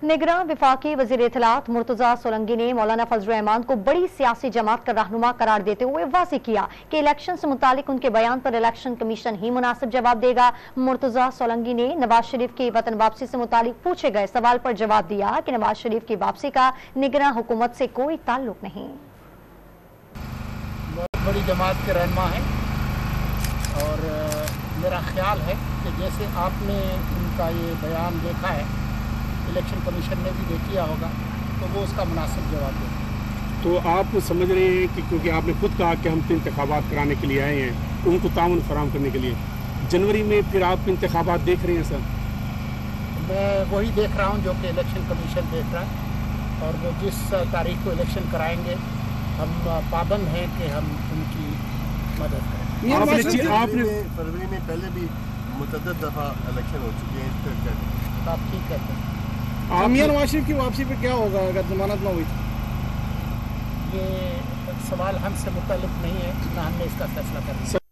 निगरान विफाकी वजीर इत्तलात मुर्तजा सोलंकी ने मौलाना फजल रहमान को बड़ी सियासी जमात का रहनुमा करार देते हुए वाज़ेह किया कि इलेक्शन से मुतालिक उनके बयान पर इलेक्शन कमीशन ही मुनासिब जवाब देगा। मुर्तजा सोलंकी ने नवाज शरीफ की वतन वापसी से मुतालिक पूछे गए सवाल पर जवाब दिया कि नवाज शरीफ की वापसी का निगरान हुकूमत से कोई ताल्लुक नहीं। बहुत बड़ी जमात के रहनुमा है और मेरा ख्याल है कि जैसे आपने उनका ये बयान देखा है, इलेक्शन कमीशन ने भी देख लिया होगा, तो वो उसका मुनासिब जवाब देगा। तो आप समझ रहे हैं कि क्योंकि आपने खुद कहा कि हम तो इंतखाबात कराने के लिए आए हैं, उनको ताउन फराहम करने के लिए, जनवरी में फिर आप इंतखाबात देख रहे हैं सर? मैं वही देख रहा हूँ जो कि इलेक्शन कमीशन देख रहा है, और वो जिस तारीख को इलेक्शन कराएंगे हम पाबंद हैं कि हम उनकी मदद करें। आपने फरवरी में पहले भी मुतअद्दिद दफ़ा इलेक्शन हो चुके हैं, तो आप ठीक कहते हैं। मियां नवाज शरीफ की वापसी पे क्या होगा अगर जमानत न हुई? ये सवाल हमसे मुताल्लिक नहीं है, ना हमने इसका फैसला करना।